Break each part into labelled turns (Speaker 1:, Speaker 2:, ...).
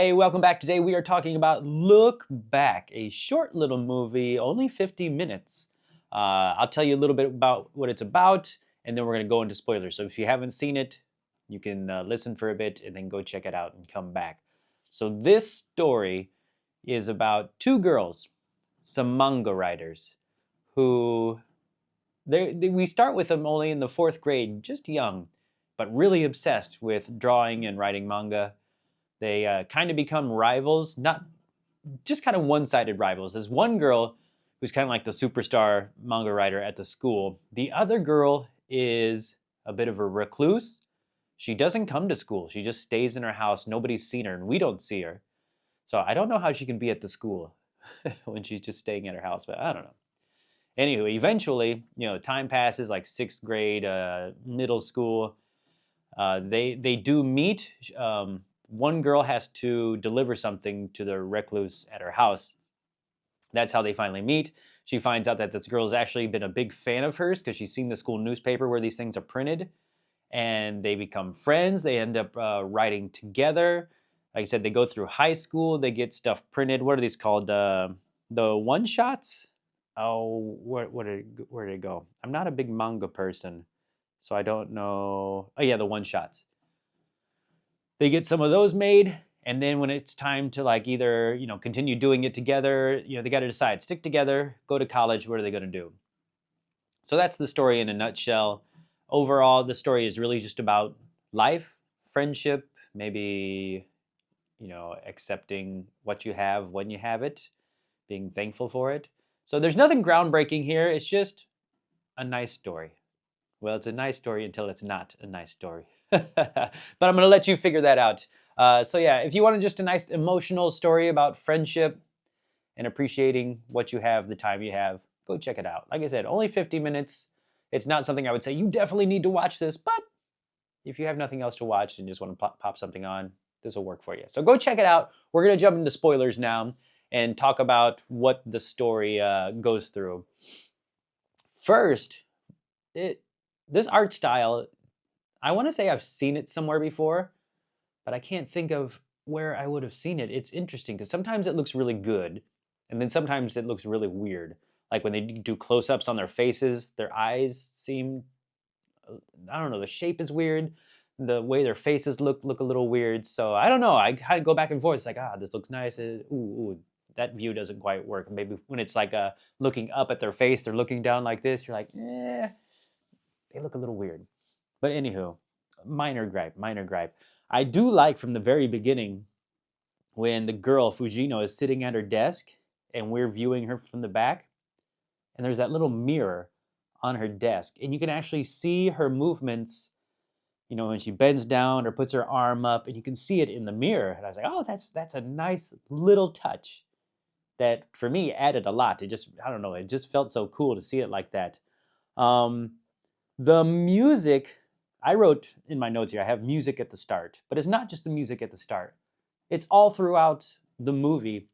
Speaker 1: Hey, welcome back. Today we are talking about Look Back, a short little movie, only 50 minutes. I'll tell you a little bit about what it's about, and then we're going to go into spoilers. So if you haven't seen it, you can listen for a bit and then go check it out and come back. So this story is about two girls, some manga writers, who we start with them only in the fourth grade, just young, but really obsessed with drawing and writing manga. They kind of become rivals, not just kind of one-sided rivals. There's one girl who's kind of like the superstar manga writer at the school. The other girl is a bit of a recluse. She doesn't come to school. She just stays in her house. Nobody's seen her, and we don't see her. So I don't know how she can be at the school when she's just staying at her house, but I don't know. Anywho, eventually, time passes, like sixth grade, middle school. They do meet. One girl has to deliver something to the recluse at her house. That's how they finally meet. She finds out that this girl has actually been a big fan of hers because she's seen the school newspaper where these things are printed, and they become friends. They end up writing together. Like I said, they go through high school. They get stuff printed. What are these called? The one shots. Oh, where did it go? I'm not a big manga person, so I don't know. Oh yeah, the one shots. They get some of those made, and then when it's time to like either continue doing it together, they got to decide: stick together, go to college. What are they going to do? So that's the story in a nutshell. Overall, the story is really just about life, friendship, maybe accepting what you have when you have it, being thankful for it. So there's nothing groundbreaking here. It's just a nice story. Well, it's a nice story until it's not a nice story. But I'm going to let you figure that out. So, yeah, if you want just a nice emotional story about friendship and appreciating what you have, the time you have, go check it out. Like I said, only 50 minutes. It's not something I would say you definitely need to watch this, but if you have nothing else to watch and just want to pop something on, this will work for you. So go check it out. We're going to jump into spoilers now and talk about what the story goes through. First, this art style, I want to say I've seen it somewhere before, but I can't think of where I would have seen it. It's interesting because sometimes it looks really good, and then sometimes it looks really weird. Like when they do close-ups on their faces, their eyes seem, I don't know, the shape is weird. The way their faces look a little weird. So I don't know. I kind of go back and forth. It's like, this looks nice. Ooh, that view doesn't quite work. Maybe when it's like looking up at their face, they're looking down like this. You're like, they look a little weird. But anywho, minor gripe, minor gripe. I do like from the very beginning when the girl, Fujino, is sitting at her desk and we're viewing her from the back, and there's that little mirror on her desk, and you can actually see her movements, when she bends down or puts her arm up, and you can see it in the mirror. And I was like, oh, that's a nice little touch that for me added a lot. It just, I don't know, it just felt so cool to see it like that. Um, the music, I wrote in my notes here, I have music at the start, but it's not just the music at the start. It's all throughout the movie.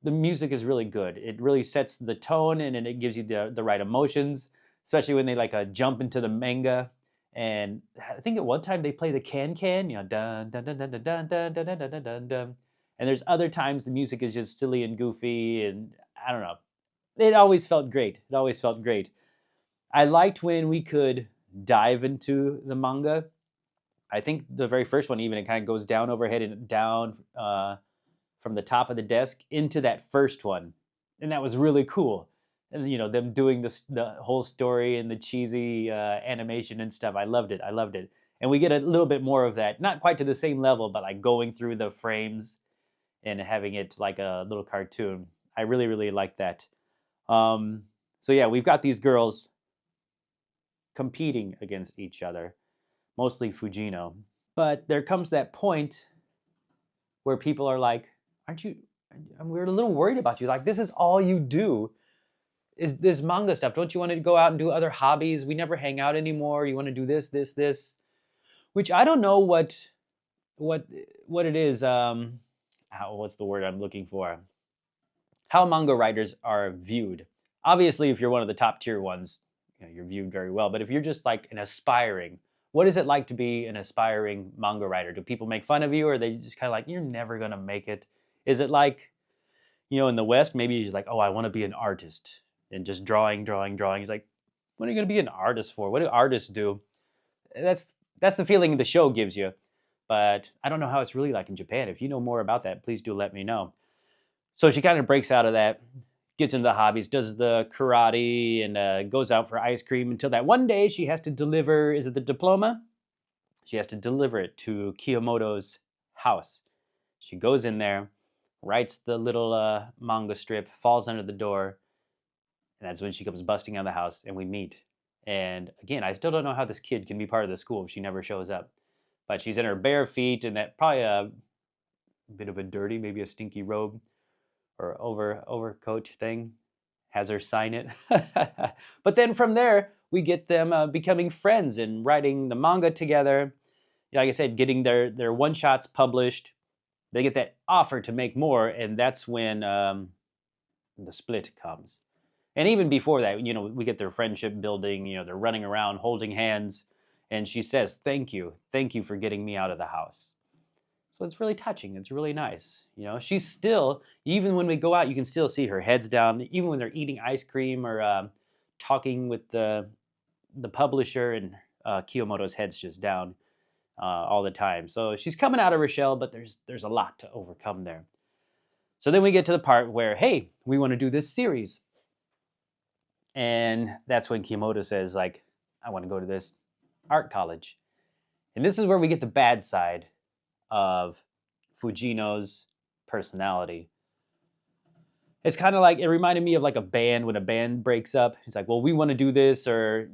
Speaker 1: The music is really good. It really sets the tone and it gives you the right emotions, especially when they like jump into the manga. And I think at one time they play the can, dun dun dun dun dun dun dun dun dun dun dun dun dun. And there's other times the music is just silly and goofy, and I don't know. It always felt great. It always felt great. I liked when we could dive into the manga. I think the very first one, even, it kind of goes down overhead and down from the top of the desk into that first one, and that was really cool. And them doing the whole story and the cheesy animation and stuff. I loved it. I loved it. And we get a little bit more of that, not quite to the same level, but like going through the frames and having it like a little cartoon. I really, really like that. So yeah, we've got these girls competing against each other, mostly Fujino. But there comes that point where people are like, aren't you, we're a little worried about you. Like, this is all you do is this manga stuff. Don't you want to go out and do other hobbies? We never hang out anymore. You want to do this, which I don't know what it is. What's the word I'm looking for? How manga writers are viewed. Obviously, if you're one of the top tier ones, you're viewed very well. But if you're just like an aspiring What is it like to be an aspiring manga writer? Do people make fun of you, or are they just kind of like, you're never gonna make it? Is it like, in the West, maybe he's like, oh, I want to be an artist and just drawing, drawing, drawing. He's like, what are you going to be an artist for? What do artists do? That's the feeling the show gives you. But I don't know how it's really like in Japan. If you know more about that, please do let me know. So she kind of breaks out of that, gets into the hobbies, does the karate, and goes out for ice cream until that one day she has to deliver, is it the diploma? She has to deliver it to Kiyomoto's house. She goes in there, writes the little manga strip, falls under the door, and that's when she comes busting out of the house, and we meet. And again, I still don't know how this kid can be part of the school if she never shows up. But she's in her bare feet and that probably a bit of a dirty, maybe a stinky robe or overcoat thing. Has her sign it. But then from there, we get them becoming friends and writing the manga together. Like I said, getting their one shots published. They get that offer to make more, and that's when the split comes. And even before that, we get their friendship building. They're running around holding hands, and she says, thank you for getting me out of the house. So it's really touching. It's really nice. She's still, even when we go out, you can still see her head's down. Even when they're eating ice cream or talking with the publisher, and Kiyomoto's head's just down all the time. So she's coming out of her shell, but there's a lot to overcome there. So then we get to the part where, hey, we want to do this series. And that's when Kiyomoto says, like, I want to go to this art college. And this is where we get the bad side of Fujino's personality. It's kind of like, it reminded me of like a band when a band breaks up. It's like, well, we want to do this, or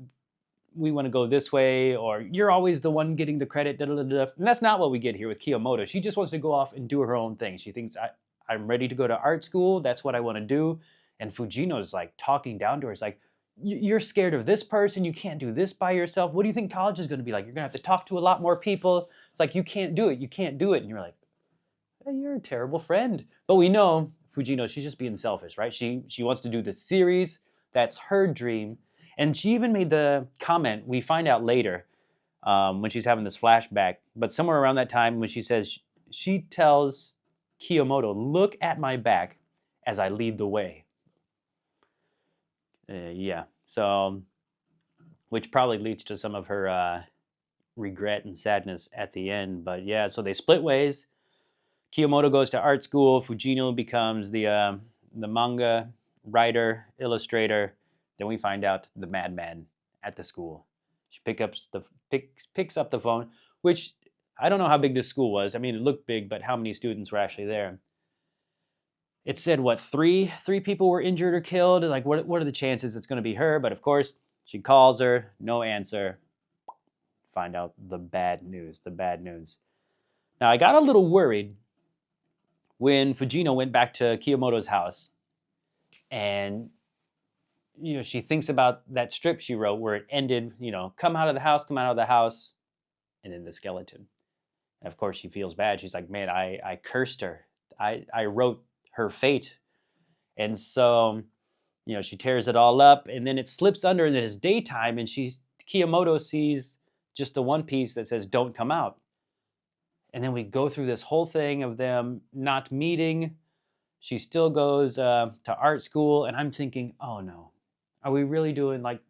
Speaker 1: we want to go this way, or you're always the one getting the credit. Da, da, da, da. And that's not what we get here with Kiyomoto. She just wants to go off and do her own thing. She thinks, I'm ready to go to art school. That's what I want to do. And Fujino's like talking down to her. It's like, you're scared of this person. You can't do this by yourself. What do you think college is going to be like? You're going to have to talk to a lot more people. It's like, you can't do it. You can't do it. And you're like, hey, you're a terrible friend. But we know Fujino, she's just being selfish, right? She wants to do this series. That's her dream. And she even made the comment, we find out later when she's having this flashback, but somewhere around that time when she says, she tells Kiyomoto, look at my back as I lead the way. Yeah, so, which probably leads to some of her regret and sadness at the end. But yeah, so they split ways. Kiyomoto goes to art school. Fujino becomes the manga writer, illustrator. Then we find out the madman at the school. She picks up the phone, which I don't know how big this school was. I mean, it looked big, but how many students were actually there? It said, what, three people were injured or killed? Like, what are the chances it's going to be her? But of course, she calls her, no answer. Find out the bad news. Now, I got a little worried when Fujino went back to Kiyomoto's house, and she thinks about that strip she wrote where it ended, come out of the house, and then the skeleton. And of course, she feels bad. She's like, man, I cursed her. I wrote her fate. And so, she tears it all up, and then it slips under, and it is daytime, and Kiyomoto sees just the one piece that says, don't come out. And then we go through this whole thing of them not meeting. She still goes to art school, and I'm thinking, oh no, are we really doing like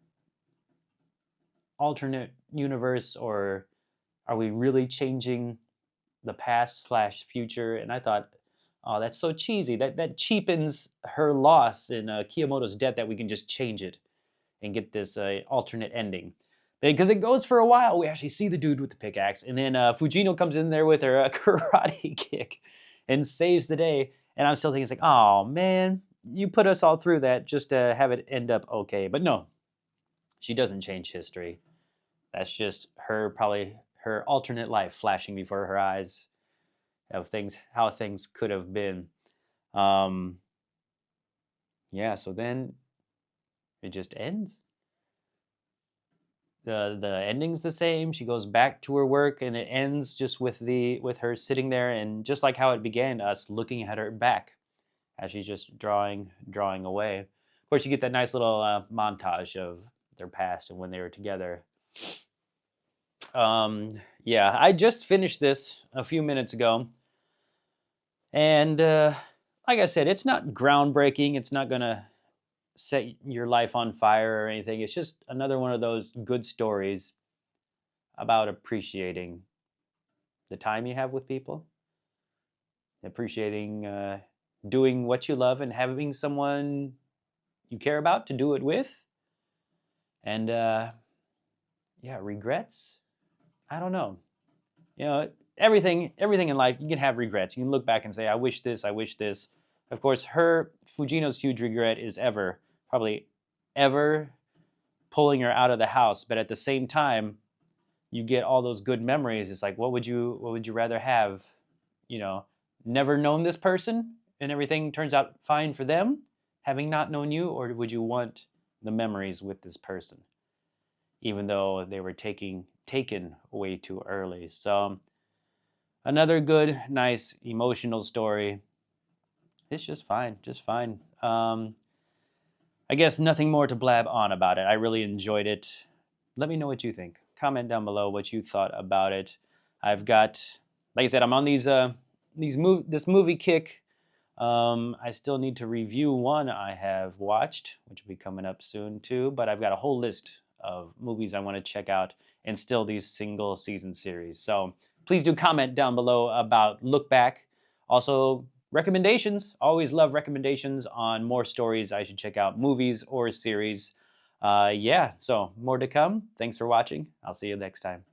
Speaker 1: alternate universe, or are we really changing the past/future? And I thought, oh, that's so cheesy. That cheapens her loss in Kiyomoto's death, that we can just change it and get this alternate ending. Because it goes for a while. We actually see the dude with the pickaxe, and then Fujino comes in there with her karate kick and saves the day. And I'm still thinking, it's like, oh man, you put us all through that just to have it end up okay. But no, she doesn't change history. That's just probably her alternate life flashing before her eyes of how things could have been. Yeah, so then it just ends. The ending's the same. She goes back to her work, and it ends just with her sitting there, and just like how it began, us looking at her back as she's just drawing away. Of course, you get that nice little montage of their past and when they were together. Yeah, I just finished this a few minutes ago, and like I said, it's not groundbreaking. It's not gonna set your life on fire or anything. It's just another one of those good stories about appreciating the time you have with people, appreciating doing what you love and having someone you care about to do it with. And yeah, regrets? I don't know. You know, everything in life, you can have regrets. You can look back and say, I wish this, I wish this. Of course, Fujino's huge regret is probably ever pulling her out of the house. But at the same time, you get all those good memories. It's like, what would you rather have? You know, never known this person and everything turns out fine for them, having not known you, or would you want the memories with this person, even though they were taken way too early? So another good, nice, emotional story. It's just fine, just fine. I guess nothing more to blab on about it. I really enjoyed it. Let me know what you think. Comment down below what you thought about it. I've got, like I said, I'm on this movie kick. I still need to review one I have watched, which will be coming up soon too. But I've got a whole list of movies I want to check out, and still these single season series. So please do comment down below about Look Back. Also, recommendations. Always love recommendations on more stories I should check out, movies or series. Yeah, so more to come. Thanks for watching. I'll see you next time.